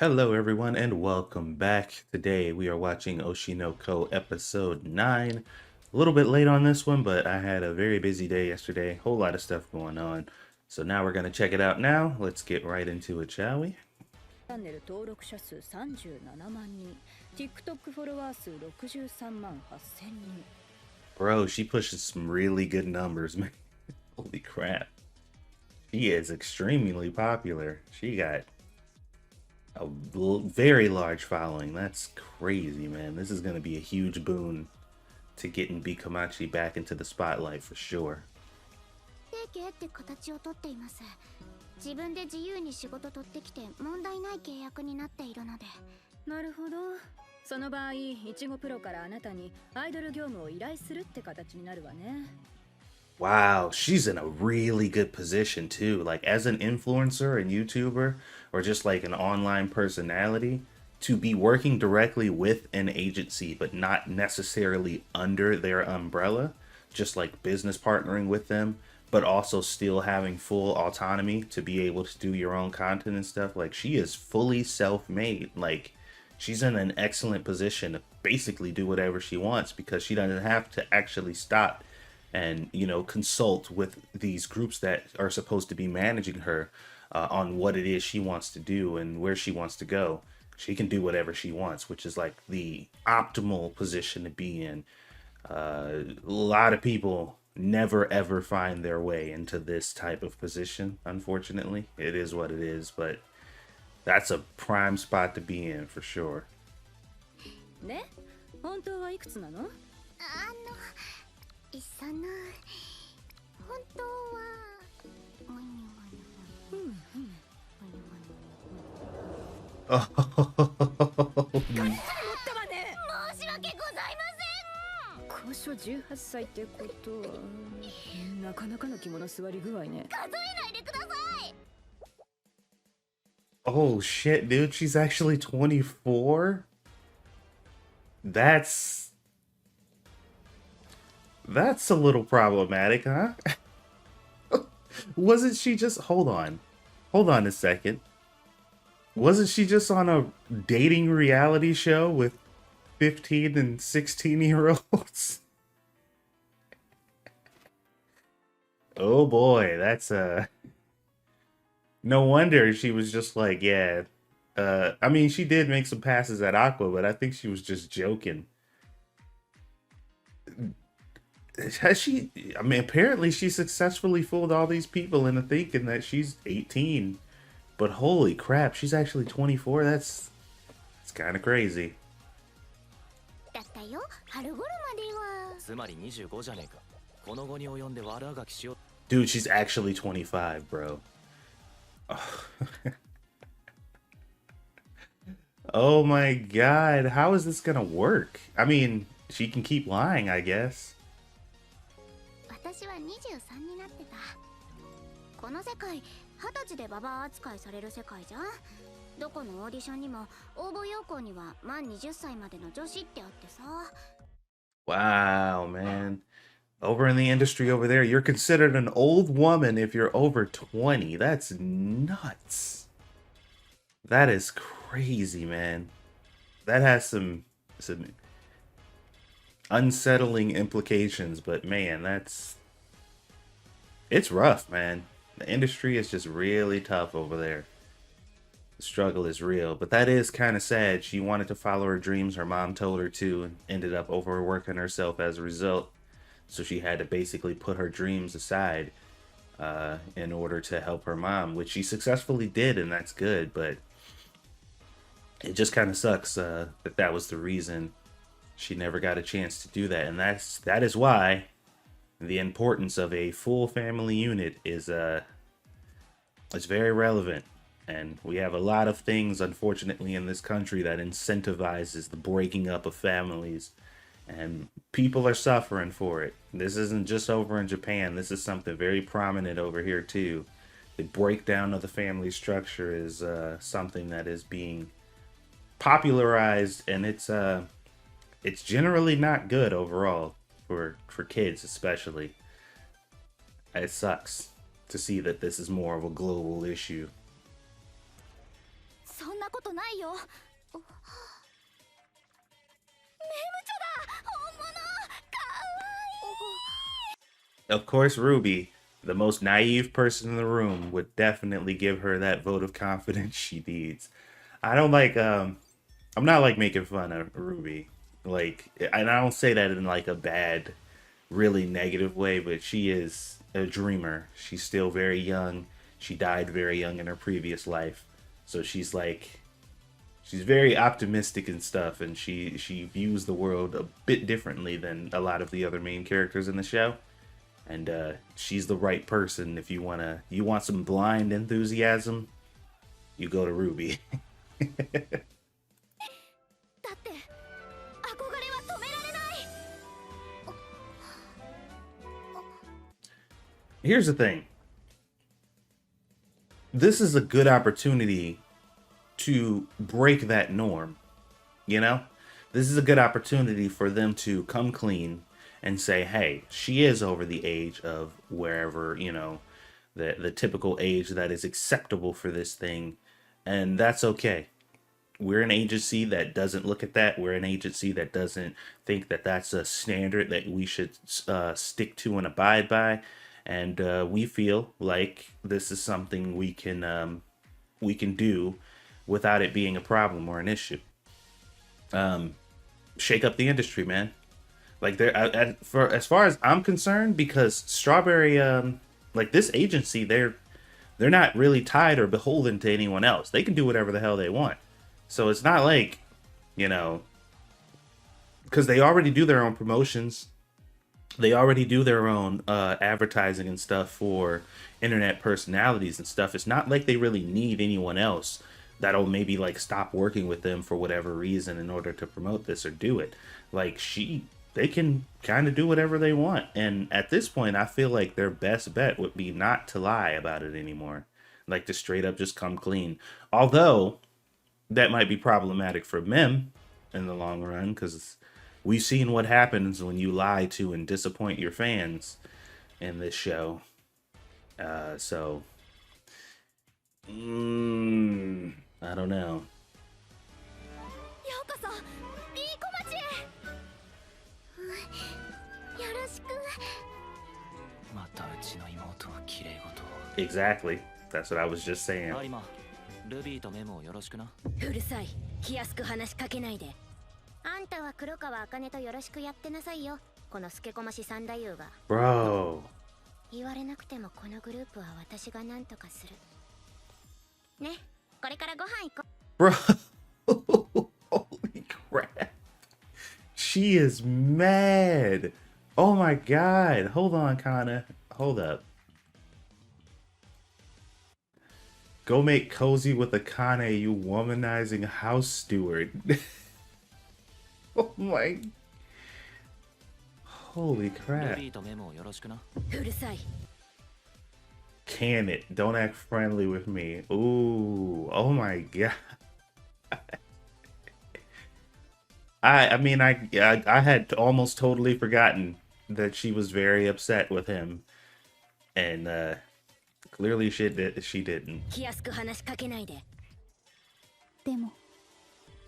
Hello, everyone, and welcome back. Today we are watching Oshinoko episode 9. A little bit late on this one, but I had a very busy day yesterday. Whole lot of stuff going on. So now we're going to check it out now. Let's get right into it, shall we? チャンネル登録者数37万人、TikTok フォロワー数63万8000人。Bro, she pushes some really good numbers, man. Holy crap. She is extremely popular. She got a very large following. That's crazy, man. This is going to be a huge boon to getting Bikamachi back into the spotlight for sure. 提携って形をとっています。自分で自由に仕事取ってきて問題ない契約になっているので。なるほど。その場合、いちごプロからあなたにアイドル業務を依頼するって形になるわね。Wow, she's in a really good position too. Like as an influencer and YouTuber, or just like an online personality, to be working directly with an agency, but not necessarily under their umbrella, just like business partnering with them, but also still having full autonomy to be able to do your own content and stuff. Like she is fully self-made. Like she's in an excellent position to basically do whatever she wants because she doesn't have to actually stop and consult with these groups that are supposed to be managing her on what it is she wants to do and where she wants to go. She can do whatever she wants, which is like the optimal position to be in. A lot of people never ever find their way into this type of position. Unfortunately, it is what it is, but that's a prime spot to be in for sure. ね、本当はいくつなの？本当はOh, 申し訳ございません。交渉18歳ってことはなかなかの肝の座り具合ね。数えないでください。oh shit, dude, she's actually 24? That's a little problematic, huh? Wasn't she just... Hold on a second. Wasn't she just on a dating reality show with 15 and 16-year-olds? Oh boy, that's no wonder she was just like, yeah. I mean, she did make some passes at Aqua, but I think she was just joking. Has she... I mean, apparently she successfully fooled all these people into thinking that she's 18. But holy crap, she's actually 24? That's kind of crazy. だったよ、春頃までは。つまり25じゃねえか。この後に及んで悪あがきしよう。Dude, she's actually 25, bro. Oh my god, how is this gonna work? I mean, she can keep lying, I guess. 私は23になってた。この世界、20歳でババア扱いされる世界じゃん。どこのオーディションにも応募要項には満20歳までの女子ってあってさ。Wow, man. Over in the industry over there, you're considered an old woman if you're over 20. That's nuts. That is crazy, man. That has some unsettling implications, but man, it's rough, man. The industry is just really tough over there. The struggle is real, but that is kind of sad. She wanted to follow her dreams. Her mom told her to, and ended up overworking herself as a result. So she had to basically put her dreams aside in order to help her mom, which she successfully did, and that's good. But it just kind of sucks that was the reason she never got a chance to do that, and that is why the importance of a full family unit is very relevant. And we have a lot of things, unfortunately, in this country that incentivizes the breaking up of families. And people are suffering for it. This isn't just over in Japan. This is something very prominent over here, too. The breakdown of the family structure is something that is being popularized, and it's generally not good overall for kids, especially. It sucks to see that this is more of a global issue. そんなことないよ。メムチョだ、本物。かわいい。 Of course, Ruby, the most naive person in the room, would definitely give her that vote of confidence she needs. I don't like I'm not like making fun of Ruby. Like, and I don't say that in like a bad, really negative way, but she is a dreamer. She's still very young. She died very young in her previous life. So she's like, she's very optimistic and stuff, and she views the world a bit differently than a lot of the other main characters in the show. And she's the right person if you want some blind enthusiasm, you go to Ruby. だって憧れは止められない。 Here's the thing. This is a good opportunity to break that norm, you know? This is a good opportunity for them to come clean and say, hey, she is over the age of wherever, you know, the typical age that is acceptable for this thing, and that's okay. We're an agency that doesn't look at that. We're an agency that doesn't think that that's a standard that we should stick to and abide by. And we feel like this is something we can do without it being a problem or an issue. Shake up the industry, man. Like for as far as I'm concerned, because Strawberry, like this agency, they're not really tied or beholden to anyone else. They can do whatever the hell they want. So it's not like, you know, because they already do their own promotions. They already do their own advertising and stuff for internet personalities and stuff. It's not like they really need anyone else that'll maybe like stop working with them for whatever reason in order to promote this or do it. Like they can kind of do whatever they want. And at this point, I feel like their best bet would be not to lie about it anymore. Like to straight up just come clean. Although that might be problematic for Mem in the long run, because we've seen what happens when you lie to and disappoint your fans in this show. I don't know. ようこそ B 小町へ。よろしく。またうちの妹は綺麗事を。 Exactly. That's what I was just saying. 有馬、ルビーとメモをよろしくな。うるさい、気安く話しかけないで。あんたは黒川茜とよろしくやってなさいよ。このスケコマシ三太夫が。Bro. 言われなくてもこのグループは私が何とかする。ね、これからご飯行こう。 Bro. Holy crap. She is mad. Oh my god. Hold on, Kana. Hold up. Go make cozy with a Kana, you womanizing house steward. Oh my. Holy ル crap. ビーとメモをよろしくな。うるさい。 Can it? Don't act friendly with me. Ooh. Oh my god. I mean I had almost totally forgotten that she was very upset with him, and clearly she didn't. 気安く話しかけないで。でも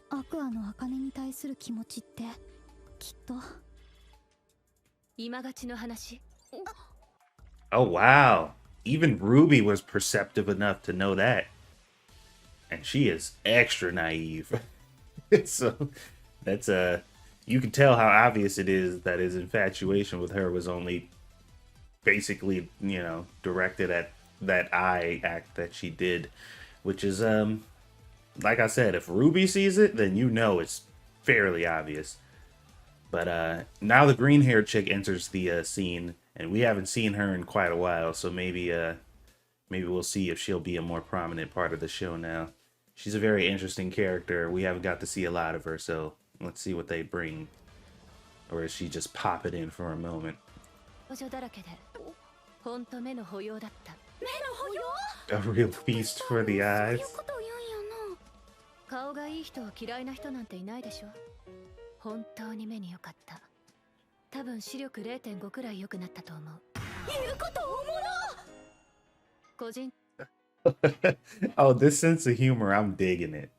アクアの茜に対する気持ちってきっと。今勝ちの話。 Oh wow. Even Ruby was perceptive enough to know that. And she is extra naive. So that's you can tell how obvious it is that his infatuation with her was only basically, you know, directed at that eye act that she did, which is like I said, if Ruby sees it, then you know it's fairly obvious. But now the green-haired chick enters the scene, and we haven't seen her in quite a while, so maybe we'll see if she'll be a more prominent part of the show now. She's a very interesting character. We haven't got to see a lot of her, so let's see what they bring. Or is she just pop it in for a moment? 補助だらけで、ほんと目の保養だった。目の保養。 A real feast for the そう eyes. いうことを言うんやな。顔がいい人を嫌いな人なんていないでしょ。本当に目に良かった。多分視力 0.5 くらい良くなったと思う。言うことおもろ。個人 Oh, this sense of humor, I'm digging it.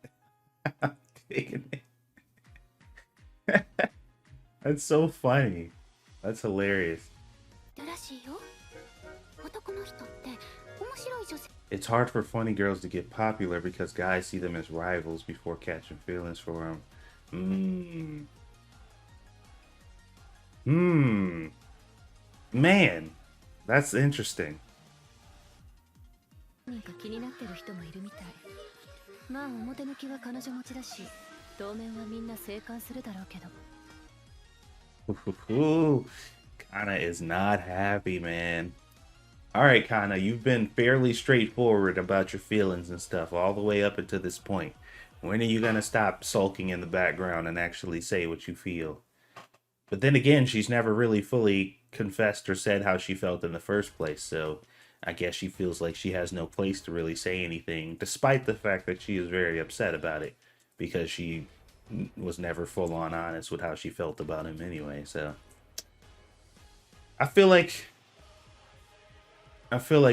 That's so funny. That's hilarious. らしいよ。男の人って面白い女性。 It's hard for funny girls to get popular because guys see them as rivals before catching feelings for them. Mmm. Hmm. Man, that's interesting. 何か気になってる人もいるみたい。まあ表向きは彼女持ちだし、当面はみんな生還するだろうけど。Kana is not happy, man. All right, Kana, you've been fairly straightforward about your feelings and stuff all the way up until this point. When are you gonna stop sulking in the background and actually say what you feel? But then again, she's never really fully confessed or said how she felt in the first place, so I guess she feels like she has no place to really say anything, despite the fact that she is very upset about it, because she was never full on honest with how she felt about him anyway. So I feel like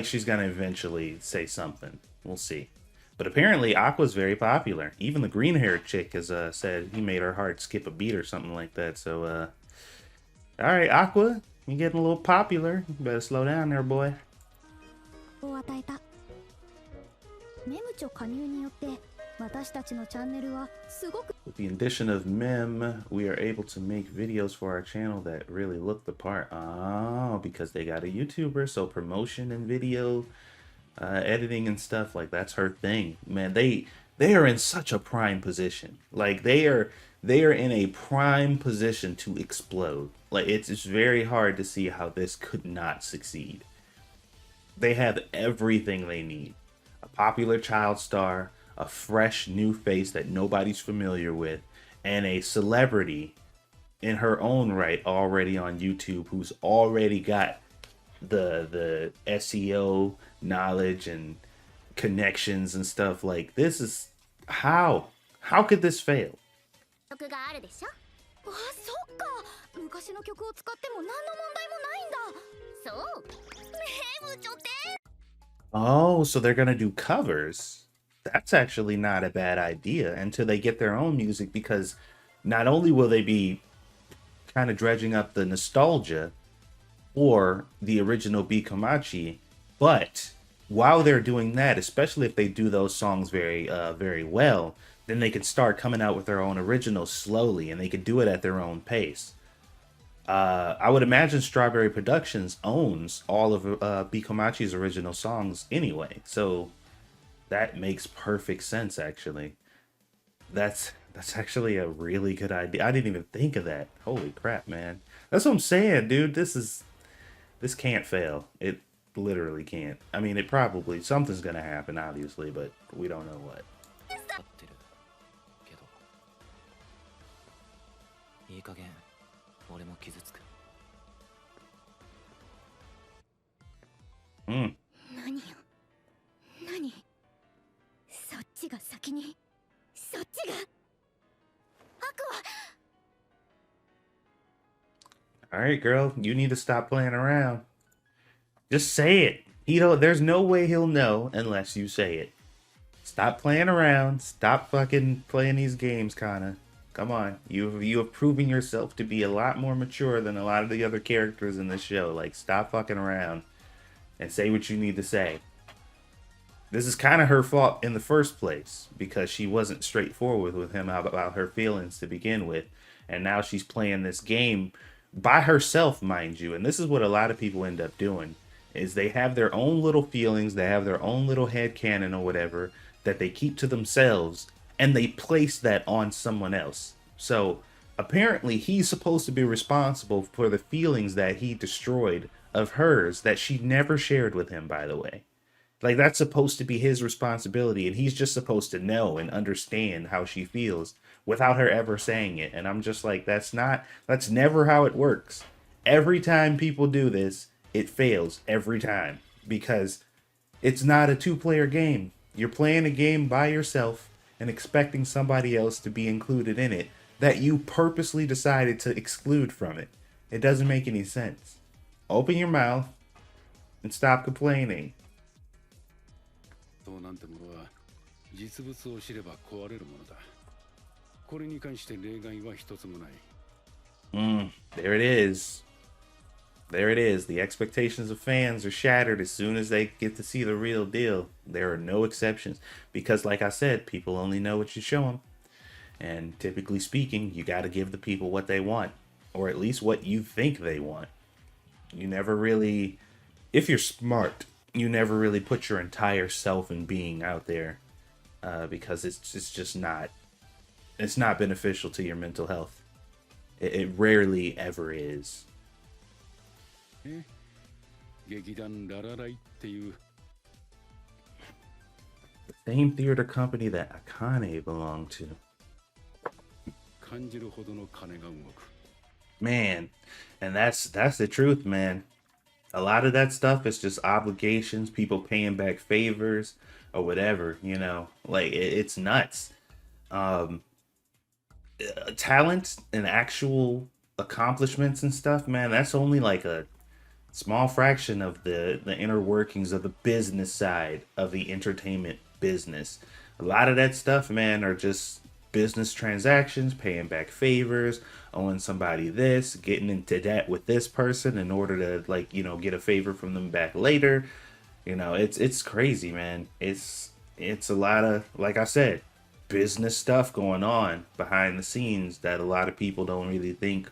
she's gonna eventually say something. We'll see. But apparently Aqua's very popular. Even the green haired chick has said he made her heart skip a beat or something like that. So alright, Aqua, you're getting a little popular. You better slow down there, boy. を与えた。メムチョ加入によって私たちのチャンネルはすごく With the addition of Mem, we are able to make videos for our channel that really look the part. Oh, because they got a YouTuber, so promotion and video editing and stuff, like that's her thing. Man, they are in such a prime position. Like they are in a prime position to explode. Like it's very hard to see how this could not succeed. They have everything they need. A popular child star, a fresh new face that nobody's familiar with, and a celebrity in her own right already on YouTube who's already got the SEO knowledge and connections and stuff. Like this is how could this fail? 曲があるでしょ。あ、そっか。昔の曲を使っても何の問題もないんだ。そう。メムチョって。 Oh, so they're gonna do covers. That's actually not a bad idea until they get their own music, because not only will they be kind of dredging up the nostalgia or the original Bikomachi, but while they're doing that, especially if they do those songs very well, then they can start coming out with their own originals slowly, and they can do it at their own pace. I would imagine Strawberry Productions owns all of Bikomachi's original songs anyway, so that makes perfect sense. Actually, that's actually a really good idea. I didn't even think of that. Holy crap, man! That's what I'm saying, dude. This can't fail. It literally can't. I mean, it probably something's gonna happen, obviously, but we don't know what. 合ってるけどいい加減俺も傷つく。Hmm. 何よ。何。そっちが先に。そっちが。アクア。 All right, girl, you need to stop playing around. Just say it. There's no way he'll know unless you say it. Stop playing around. Stop fucking playing these games, Kana. Come on. You have proven yourself to be a lot more mature than a lot of the other characters in this show. Like, stop fucking around and say what you need to say. This is kind of her fault in the first place, because she wasn't straightforward with him about her feelings to begin with. And now she's playing this game by herself, mind you. And this is what a lot of people end up doing, is they have their own little feelings, they have their own little headcanon or whatever that they keep to themselves, and they place that on someone else. So apparently he's supposed to be responsible for the feelings that he destroyed of hers that she never shared with him, by the way. Like, that's supposed to be his responsibility, and he's just supposed to know and understand how she feels without her ever saying it. And I'm just like, that's never how it works. Every time people do this, it fails every time, because it's not a two-player game. You're playing a game by yourself and expecting somebody else to be included in it that you purposely decided to exclude from it. It doesn't make any sense. Open your mouth and stop complaining. そうなんてものは実物を知れば壊れるものだ。これに関して例外は一つもない。There it is. There it is. The expectations of fans are shattered as soon as they get to see the real deal. There are no exceptions. Because, like I said, people only know what you show them. And typically speaking, you got to give the people what they want. Or at least what you think they want. You never really, if you're smart, you never really put your entire self and being out there. Because it's just not, it's not beneficial to your mental health. It rarely ever is. 劇団ララライっていう The same theater company that Akane belonged to. 感じるほどの金が動く。 Man, and that's the truth, man. A lot of that stuff is just obligations, people paying back favors or whatever, you know. Like it's nuts. Talent and actual accomplishments and stuff, man, that's only like a small fraction of the inner workings of the business side of the entertainment business. A lot of that stuff, man, are just business transactions, paying back favors, owing somebody this, getting into debt with this person in order to, like, you know, get a favor from them back later. You know, it's crazy, man. It's a lot of, like I said, business stuff going on behind the scenes that a lot of people don't really think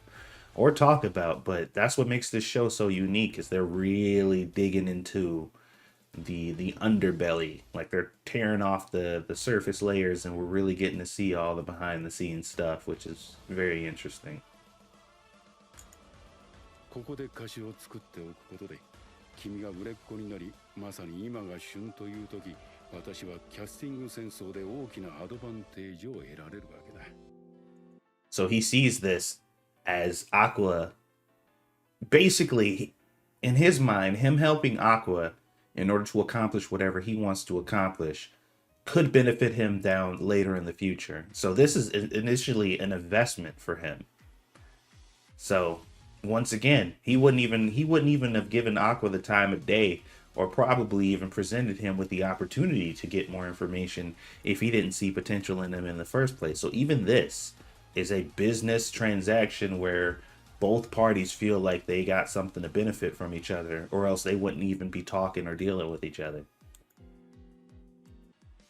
or talk about. But that's what makes this show so unique, is they're really digging into the underbelly. Like they're tearing off the surface layers, and we're really getting to see all the behind the scenes stuff, which is very interesting. ここで歌詞を作っておくことで君が売れっ子になりまさに今が旬という時私はキャスティング戦争で大きなアドバンテージを得られるわけだ So he sees this as Aqua, basically, in his mind, him helping Aqua in order to accomplish whatever he wants to accomplish could benefit him down later in the future. So this is initially an investment for him. So once again, he wouldn't even have given Aqua the time of day, or probably even presented him with the opportunity to get more information if he didn't see potential in him in the first place. So even this is a business transaction where both parties feel like they got something to benefit from each other, or else they wouldn't even be talking or dealing with each other.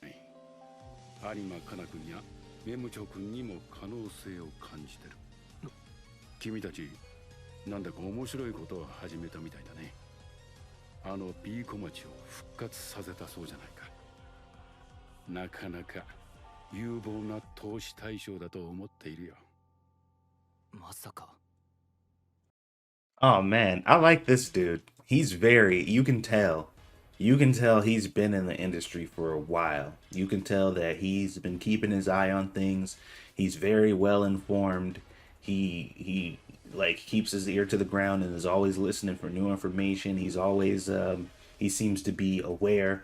有馬かな君やメムチョ君にも可能性を感じてる君たちなんだか面白いことを始めたみたいだねあの B 小町を復活させたそうじゃないかなかなか有望な投資対象だと思っているよまさか Oh man, I like this dude. He's very, you can tell he's been in the industry for a while. You can tell that he's been keeping his eye on things. He's very well informed. He like keeps his ear to the ground and is always listening for new information. He's always he seems to be aware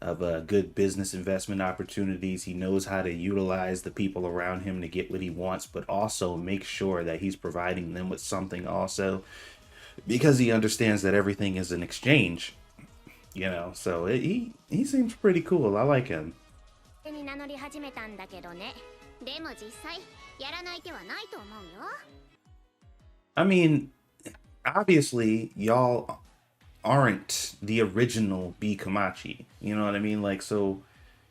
of good business investment opportunities. He knows how to utilize the people around him to get what he wants, but also make sure that he's providing them with something also, because he understands that everything is an exchange, you know. So he seems pretty cool. I like him. に名乗り始めたんだけどね。でも実際やらない手はないと思うよ。I mean, obviously, y'all aren't the original B Kamachi. You know what I mean? Like, so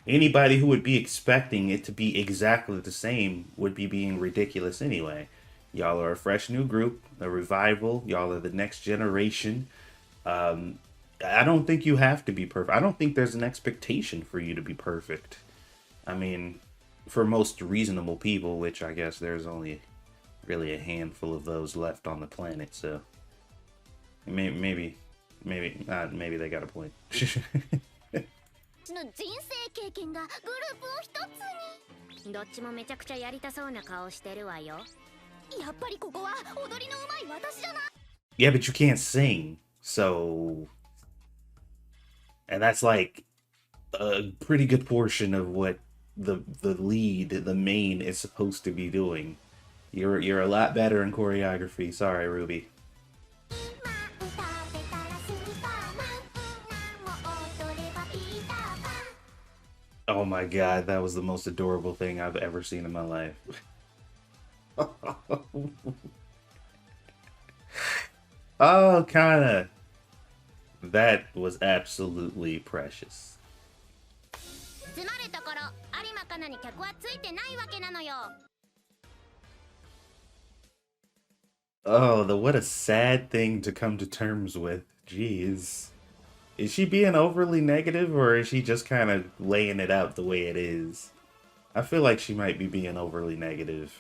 anybody who would be expecting it to be exactly the same would be being ridiculous anyway. Y'all are a fresh new group, a revival. Y'all are the next generation. I don't think you have to be perfect. I don't think there's an expectation for you to be perfect. I mean, for most reasonable people, which I guess there's only really a handful of those left on the planet, so maybe they got a point. の人生経験がグループを一つに。どっちもめちゃくちゃやりたそうな顔してるわよ。やっぱりここは踊りの上手い私じゃない。Yeah, but you can't sing, so, and that's like a pretty good portion of what the lead, the main, is supposed to be doing. You're a lot better in choreography. Sorry, Ruby. Oh my god, that was the most adorable thing I've ever seen in my life. Oh, Kana. That was absolutely precious. つまるところ有馬かなに客はついてないわけなのよ。 Oh, what a sad thing to come to terms with. Jeez. Is she being overly negative or is she just kind of laying it out the way it is? I feel like she might be being overly negative.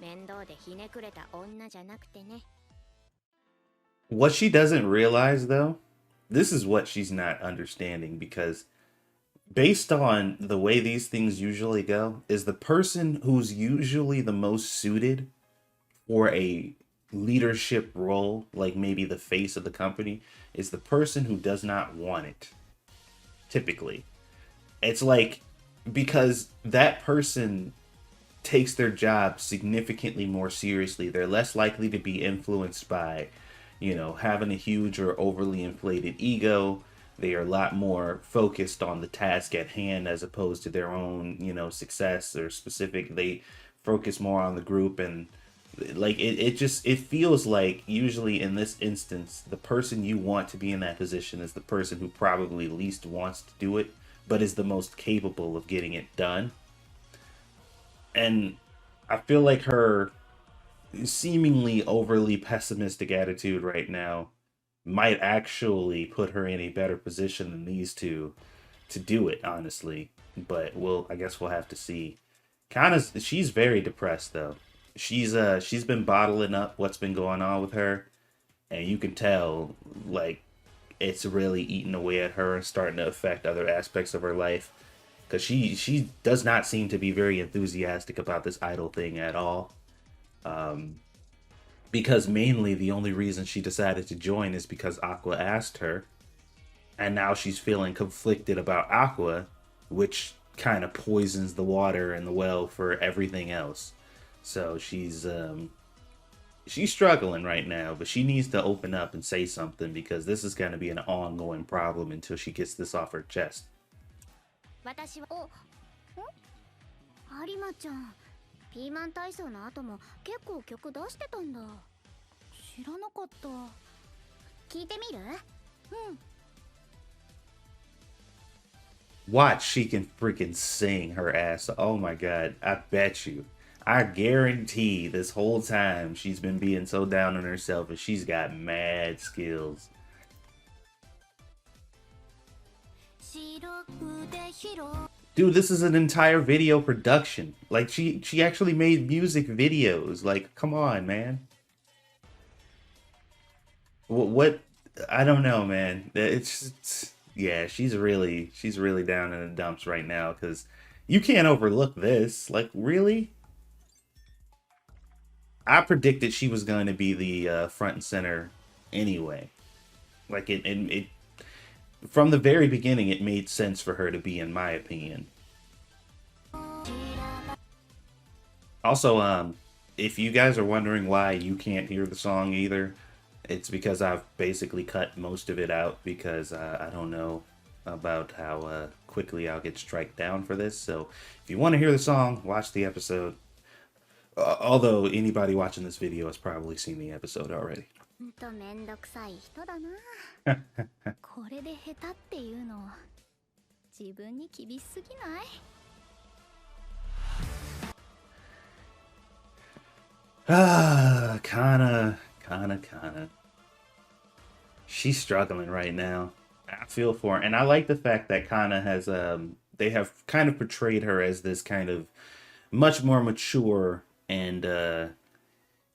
面倒でひねくれた女じゃなくてね。 What she doesn't realize, though, this is what she's not understanding because based on the way these things usually go, is the person who's usually the most suited for a leadership role, like maybe the face of the company, is the person who does not want it. Typically, it's like because that person takes their job significantly more seriously, they're less likely to be influenced by, having a huge or overly inflated ego. They are a lot more focused on the task at hand as opposed to their own, success or specific. They focus more on the group and like it feels like usually in this instance the person you want to be in that position is the person who probably least wants to do it but is the most capable of getting it done. And I feel like her seemingly overly pessimistic attitude right now might actually put her in a better position than these two to do it, honestly. But I guess we'll have to see. She's very depressed though. She's been bottling up what's been going on with her, and you can tell like it's really eating away at her and starting to affect other aspects of her life. Because she does not seem to be very enthusiastic about this idol thing at all. Because mainly the only reason she decided to join is because Aqua asked her. And now she's feeling conflicted about Aqua, which kind of poisons the water and the well for everything else. So she's struggling right now, but she needs to open up and say something because this is going to be an ongoing problem until she gets this off her chest. 私は有馬ちゃん、ピーマン体操の後も結構曲出してたんだ。知らなかった。聞いてみる？うん。 Watch, she can freaking sing her ass. Oh my god, I bet you. I guarantee this whole time she's been being so down on herself and she's got mad skills. Dude, this is an entire video production. Like she actually made music videos. Like, come on, man. What I don't know, man. Yeah, she's really down in the dumps right now because you can't overlook this. Like, really? I predicted she was going to be the front and center anyway. Like it from the very beginning, it made sense for her to be, in my opinion. Also, if you guys are wondering why you can't hear the song either, it's because I've basically cut most of it out because I don't know about how quickly I'll get strike down for this. So if you want to hear the song, watch the episode. Although anybody watching this video has probably seen the episode already. めんどくさい人だな。これで下手っていうの自分に厳しすぎない？ Ah, Kana. She's struggling right now. I feel for her. And I like the fact that Kana has, they have kind of portrayed her as this kind of much more mature and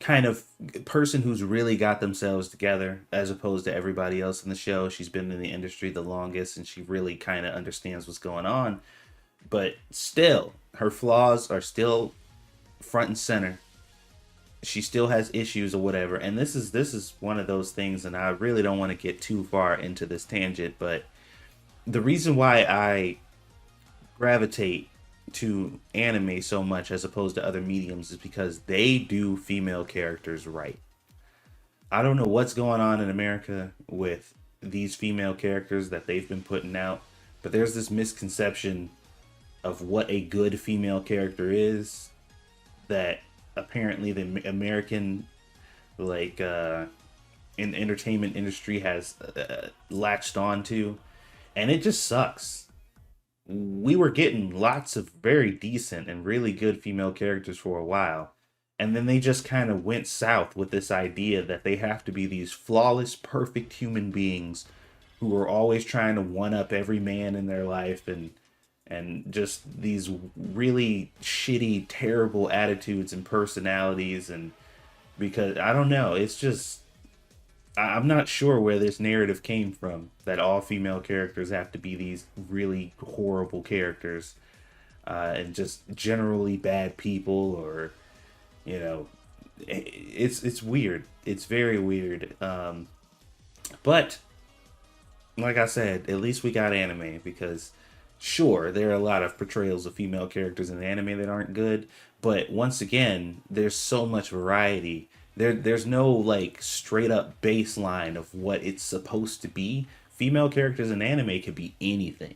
kind of person who's really got themselves together as opposed to everybody else in the show. She's been in the industry the longest and she really kind of understands what's going on. But still, her flaws are still front and center. She still has issues or whatever, and this is one of those things, and I really don't want to get too far into this tangent, but the reason why I gravitate to anime so much as opposed to other mediums is because they do female characters right. I don't know what's going on in America with these female characters that they've been putting out, but there's this misconception of what a good female character is that apparently the American like in the entertainment industry has latched onto, and it just sucks. We were getting lots of very decent and really good female characters for a while, and then they just kind of went south with this idea that they have to be these flawless, perfect human beings who are always trying to one up every man in their life, and just these really shitty, terrible attitudes and personalities. And because I don't know, it's just I'm not sure where this narrative came from that all female characters have to be these really horrible characters, and just generally bad people, or you know, it's weird. It's very weird. But like I said, at least we got anime, because sure, there are a lot of portrayals of female characters in anime that aren't good, but once again, there's so much variety. There's no like straight up baseline of what it's supposed to be. Female characters in anime could be anything.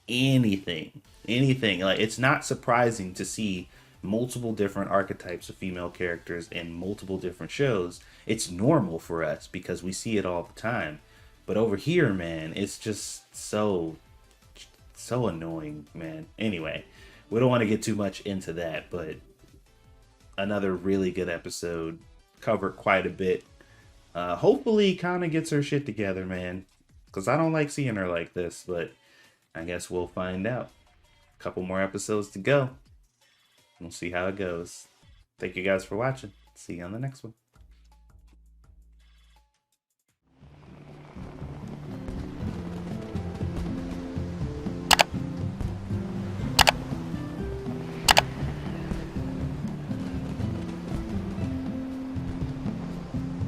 Anything. Anything. Like it's not surprising to see multiple different archetypes of female characters in multiple different shows. It's normal for us because we see it all the time. But over here, man, it's just so annoying, man. Anyway, we don't want to get too much into that, but another really good episode. Covered quite a bit. Hopefully Kana gets her shit together, man. Because I don't like seeing her like this, but I guess we'll find out. A couple more episodes to go. We'll see how it goes. Thank you guys for watching. See you on the next one.